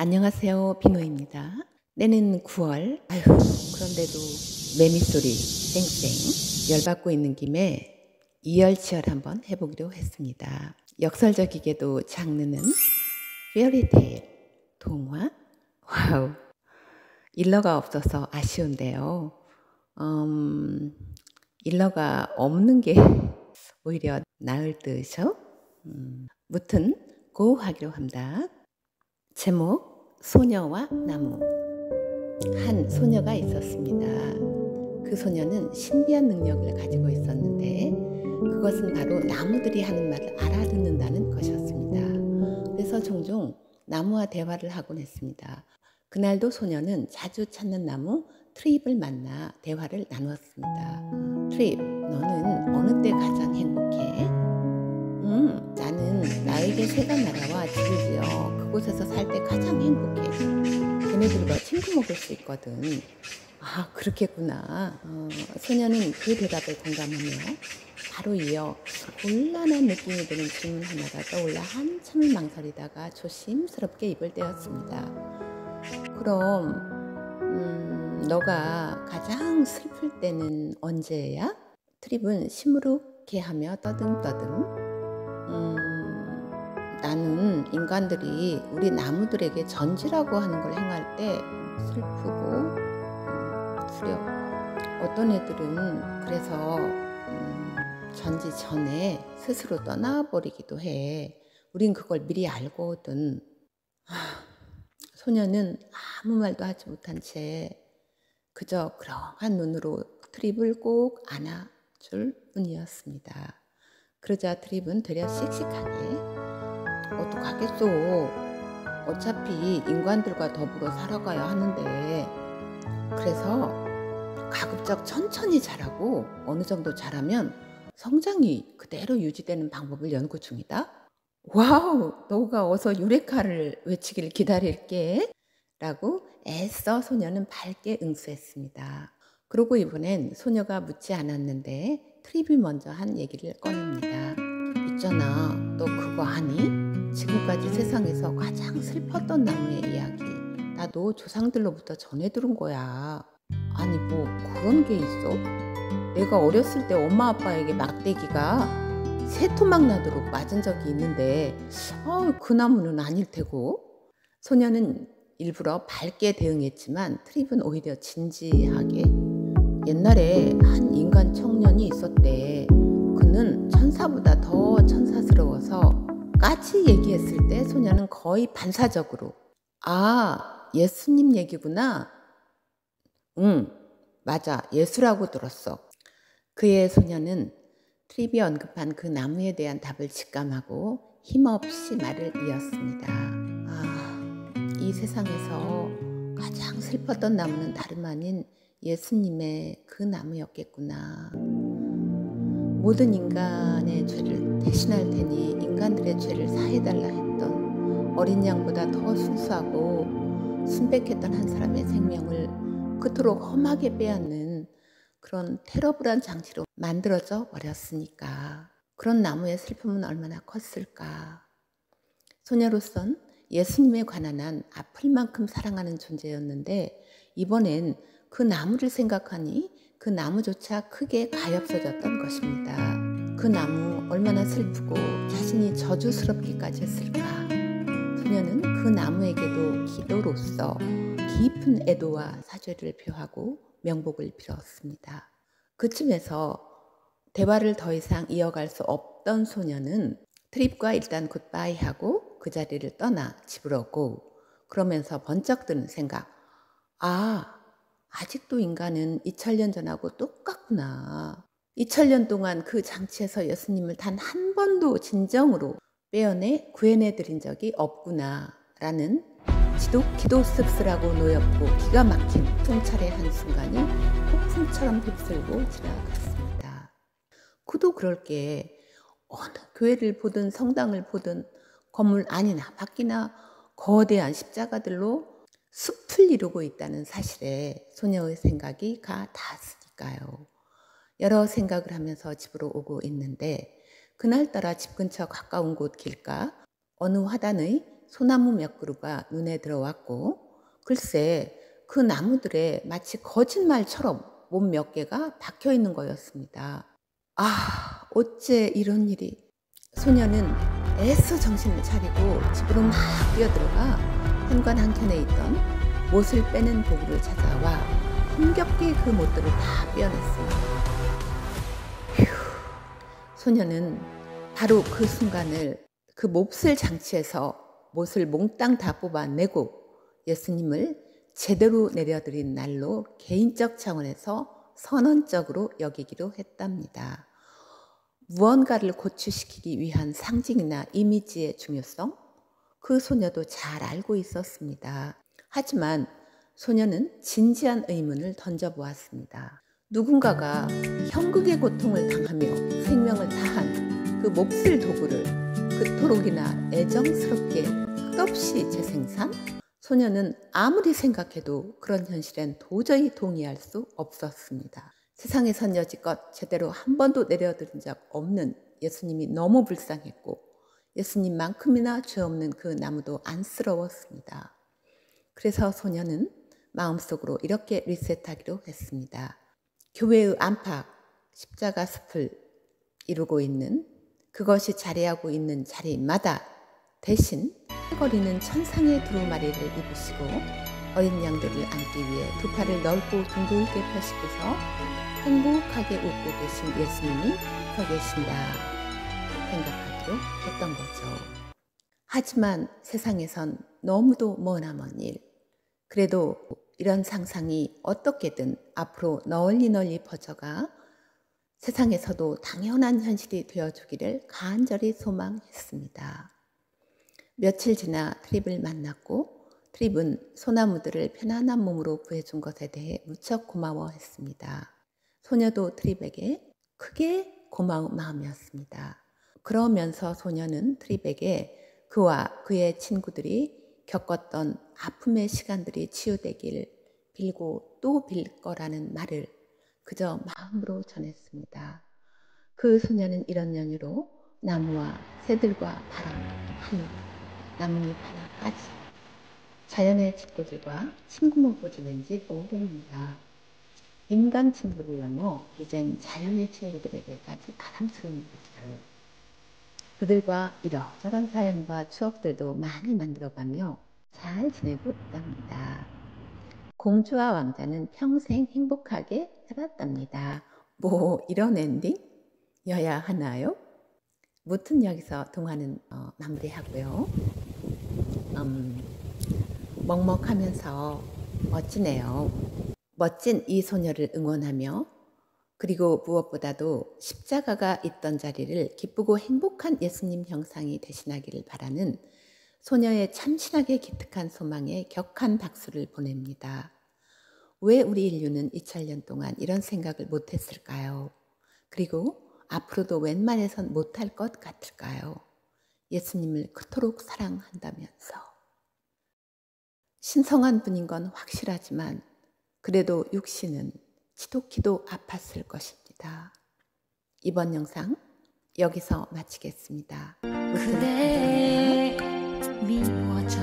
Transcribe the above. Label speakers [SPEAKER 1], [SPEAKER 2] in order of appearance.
[SPEAKER 1] 안녕하세요. 비노입니다. 내는 9월. 아휴, 그런데도 매미소리 쌩쌩. 열받고 있는 김에 이열치열 한번 해보기로 했습니다. 역설적이게도 장르는 페어리테일, 동화. 와우, 일러가 없어서 아쉬운데요. 일러가 없는 게 오히려 나을 듯요. 무튼 고 하기로 합니다. 제목 소녀와 나무. 한 소녀가 있었습니다. 그 소녀는 신비한 능력을 가지고 있었는데 그것은 바로 나무들이 하는 말을 알아듣는다는 것이었습니다. 그래서 종종 나무와 대화를 하곤 했습니다. 그날도 소녀는 자주 찾는 나무 트립을 만나 대화를 나누었습니다. 트립, 너는 어느 때 가장 행복해? 나는 나에게 새가 날아와 집을 지어 그곳에서 살 때 가장 행복해. 걔네들과 친구 먹을 수 있거든. 아, 그렇겠구나. 소녀는 그 대답에 공감하며 바로 이어 곤란한 느낌이 드는 질문 하나가 떠올라 한참을 망설이다가 조심스럽게 입을 떼었습니다. 그럼 너가 가장 슬플 때는 언제야? 트립은 시무룩해 하며 떠듬떠듬 나는 인간들이 우리 나무들에게 전지라고 하는 걸 행할 때 슬프고 두려워. 어떤 애들은 그래서 전지 전에 스스로 떠나버리기도 해. 우린 그걸 미리 알거든. 소녀는 아무 말도 하지 못한 채 그저 그러한 눈으로 트립을 꼭 안아줄 뿐이었습니다. 그러자 트립은 되려 씩씩하게 어떡하겠소. 어차피 인간들과 더불어 살아가야 하는데 그래서 가급적 천천히 자라고 어느 정도 자라면 성장이 그대로 유지되는 방법을 연구 중이다. 와우, 너가 어서 유레카를 외치길 기다릴게 라고 애써 소녀는 밝게 응수했습니다. 그러고 이번엔 소녀가 묻지 않았는데 트립이 먼저 한 얘기를 꺼냅니다. 있잖아, 너 그거 아니? 지금까지 세상에서 가장 슬펐던 나무의 이야기. 나도 조상들로부터 전해 들은 거야. 아니 뭐 그런 게 있어? 내가 어렸을 때 엄마 아빠에게 막대기가 새토막 나도록 맞은 적이 있는데 그 나무는 아닐 테고. 소녀는 일부러 밝게 대응했지만 트립은 오히려 진지하게 옛날에 한 인간 청년이 있었대. 그는 천사보다 더 천사스러워서 까치 얘기했을 때 소녀는 거의 반사적으로 아, 예수님 얘기구나. 응, 맞아. 예수라고 들었어. 그의 소녀는 트립이 언급한 그 나무에 대한 답을 직감하고 힘없이 말을 이었습니다. 아, 이 세상에서 가장 슬펐던 나무는 다름 아닌 예수님의 그 나무였겠구나. 모든 인간의 죄를 대신할 테니 인간들의 죄를 사해달라 했던 어린 양보다 더 순수하고 순백했던 한 사람의 생명을 그토록 험하게 빼앗는 그런 테러블한 장치로 만들어져 버렸으니까 그런 나무의 슬픔은 얼마나 컸을까. 소녀로선 예수님에 관한 한 아플 만큼 사랑하는 존재였는데 이번엔 그 나무를 생각하니 그 나무조차 크게 가엾어졌던 것입니다. 그 나무 얼마나 슬프고 자신이 저주스럽기까지 했을까. 소녀는 그 나무에게도 기도로서 깊은 애도와 사죄를 표하고 명복을 빌었습니다. 그쯤에서 대화를 더 이상 이어갈 수 없던 소녀는 트립과 일단 굿바이하고 그 자리를 떠나 집으로 고. 그러면서 번쩍 드는 생각. 아직도 인간은 2000년 전하고 똑같구나. 2000년 동안 그 장치에서 예수님을 단 한 번도 진정으로 빼어내 구해내 드린 적이 없구나 라는 기도 씁쓸하고 노엽고 기가 막힌 통찰의 한순간이 폭풍처럼 휩쓸고 지나갔습니다. 그도 그럴 게 어느 교회를 보든 성당을 보든 건물 안이나 밖이나 거대한 십자가들로 숲을 이루고 있다는 사실에 소녀의 생각이 가 닿았으니까요. 여러 생각을 하면서 집으로 오고 있는데 그날따라 집 근처 가까운 곳 길가 어느 화단의 소나무 몇 그루가 눈에 들어왔고, 글쎄 그 나무들에 마치 거짓말처럼 몸 몇 개가 박혀 있는 거였습니다. 아, 어째 이런 일이. 소녀는 애써 정신을 차리고 집으로 막 뛰어들어가 현관 한켠에 있던 못을 빼는 도구를 찾아와 힘겹게 그 못들을 다 빼어냈습니다. 휴, 소녀는 바로 그 순간을 그 몹쓸 장치에서 못을 몽땅 다 뽑아내고 예수님을 제대로 내려드린 날로 개인적 차원에서 선언적으로 여기기로 했답니다. 무언가를 고취시키기 위한 상징이나 이미지의 중요성, 그 소녀도 잘 알고 있었습니다. 하지만 소녀는 진지한 의문을 던져보았습니다. 누군가가 형극의 고통을 당하며 생명을 다한 그 몹쓸 도구를 그토록이나 애정스럽게 끝없이 재생산? 소녀는 아무리 생각해도 그런 현실엔 도저히 동의할 수 없었습니다. 세상에선 여지껏 제대로 한 번도 내려드린 적 없는 예수님이 너무 불쌍했고 예수님만큼이나 죄 없는 그 나무도 안쓰러웠습니다. 그래서 소녀는 마음속으로 이렇게 리셋하기로 했습니다. 교회의 안팎, 십자가 숲을 이루고 있는 그것이 자리하고 있는 자리마다 대신 거리는 천상의 두루마리를 입으시고 어린 양들을 안기 위해 두 팔을 넓고 둥글게 펴시고서 행복하게 웃고 계신 예수님이 서 계신다 생각하기로 했던 거죠. 하지만 세상에선 너무도 머나먼 일, 그래도 이런 상상이 어떻게든 앞으로 널리 퍼져가 세상에서도 당연한 현실이 되어주기를 간절히 소망했습니다. 며칠 지나 트립을 만났고 트립은 소나무들을 편안한 몸으로 구해준 것에 대해 무척 고마워했습니다. 소녀도 트립에게 크게 고마운 마음이었습니다. 그러면서 소녀는 트립에게 그와 그의 친구들이 겪었던 아픔의 시간들이 치유되길 빌고 또 빌 거라는 말을 그저 마음으로 전했습니다. 그 소녀는 이런 연유로 나무와 새들과 바람, 하늘, 나뭇잎 하나까지 자연의 친구들과 친구먹고 지낸 지 오래입니다. 인간 친구를 넘어 이젠 자연의 친구들에게까지 바람스러운 것이죠. 그들과 이런저런 사연과 추억들도 많이 만들어가며 잘 지내고 있답니다. 공주와 왕자는 평생 행복하게 살았답니다. 뭐 이런 엔딩이어야 하나요? 무튼 여기서 동화는 마무리하고요. 먹먹하면서 멋지네요. 멋진 이 소녀를 응원하며 그리고 무엇보다도 십자가가 있던 자리를 기쁘고 행복한 예수님 형상이 대신하기를 바라는 소녀의 참신하게 기특한 소망에 격한 박수를 보냅니다. 왜 우리 인류는 2000년 동안 이런 생각을 못했을까요? 그리고 앞으로도 웬만해선 못할 것 같을까요? 예수님을 그토록 사랑한다면서. 신성한 분인 건 확실하지만 그래도 육신은 지독히도 아팠을 것입니다. 이번 영상 여기서 마치겠습니다.
[SPEAKER 2] 그대 미워져